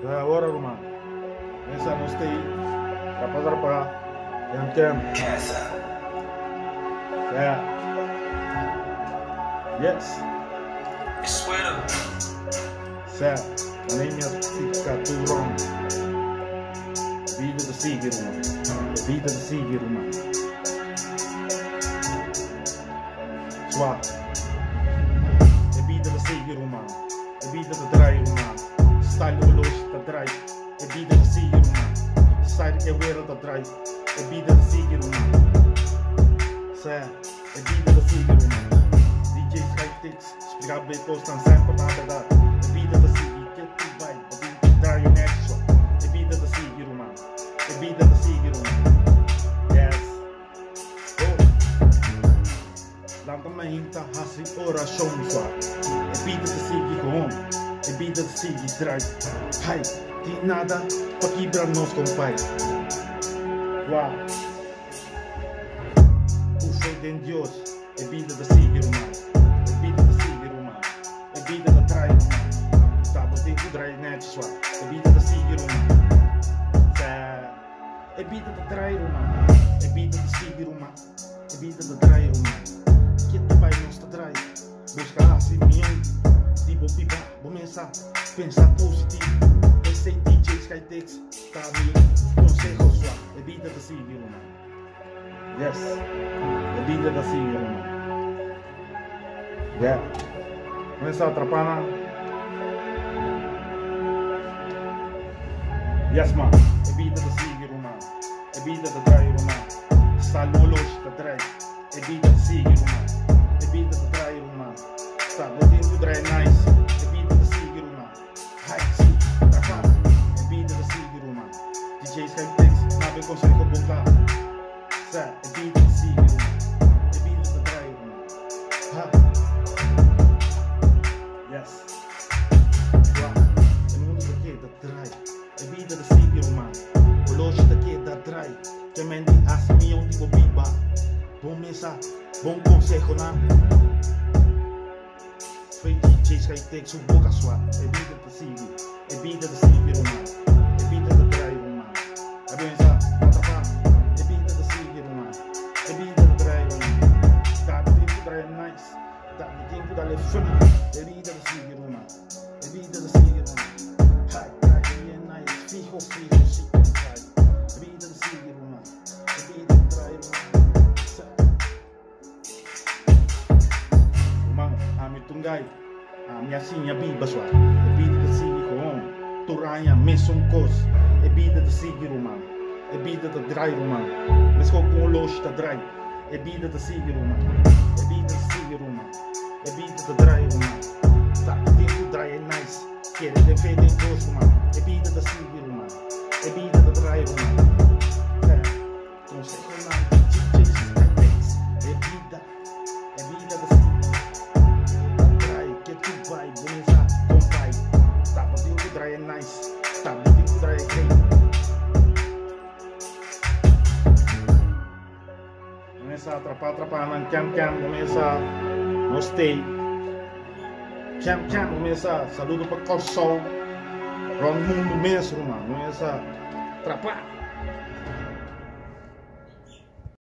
Agora, Romano. Essa não tem. Trapa. Yam. Yeah. Yes. Certo. A minha cicaturão. Vida de seguir, mano. Vida de seguir, mano. Suave. É vida de seguir, mano. É vida de trair, mano. Style longe de trair. É vida de seguir, mano. Style é wereld de trair. É vida de seguir, mano. Certo. É vida de seguir, mano. DJ Skytix. Explicar bem que estão sempre na verdade. É vida de seguir. Que tu vai. É vida de trair o next one. É vida de seguir, mano. É vida de seguir, mano. Yes. Oh. Lá também tá assim oração só. É vida de seguir com. É vida de seguir traz. Pai, tem nada para quebrar nós com pai. Uau. Puxo de Deus. É vida de seguir humano. É vida de seguir humano. É vida de trair humano. Sabe, tem que trair net só. É vida de seguir humano. É vida de trair humano. É vida de seguir humano. É vida de trair humano. Que tu vai nos trair. Buscar assim mesmo. Tipo, pipa, vou pensar positivo. Esse DJ Skytix tá me consejo só. É vida de seguir humano. Yes. É vida de seguir humano. Yeah. Começa a atrapalhar. Yes, man. É vida de seguir humano. É vida de trair humano. Está longe de trair. É vida de seguir humano. É vida de trair humano. Está botando trair nice. É vida de seguir humano. Ai, sim, atrapalha. É vida de seguir humano. DJ Skytix, nada consegue comprar. É vida de seguir humano. É vida de trair humano. Ha. Yes. É mundo daqui da trai. É vida de seguir humano. O longe daqui da trai. Que mente assim um tipo biba. Bom mensagem, bom conselho não. Foi DJ Skytix, sua boca suave. É vida de seguir. É vida de seguir humano. É vida de trair humano. É pensar, atrapalha. É vida de seguir humano. É vida de trair humano. Tá no tempo de trair nice. Tá no tempo de elefante. É vida de seguir humano. É vida de seguir humano. Hai, trair é nice. Fijo, sim, trai. É vida de seguir humano. É vida de trair humano. Humano, a me tungai. A minha sinha biba sua. É vida de seguir com. Turanha, mesmo coisa. É vida de seguir humano. É vida de trair humano. Mas com o longe de trair. É vida de seguir humano. É vida de seguir humano. É vida de trair humano. Tá dentro de trair é nice. Quer defender em gosto humano. É vida de seguir humano. É vida de trair humano. É. Conselho humano. DJ Skytix. É vida. É vida de seguir. Trair que tu vai bonizar com pai. Tá dentro de trair é nice. Tá dentro de trair é great. Começa a atrapalhar, começa a gostei. Começa a saludo para o sol. Para o mundo mesmo, mano. Começa a atrapalhar.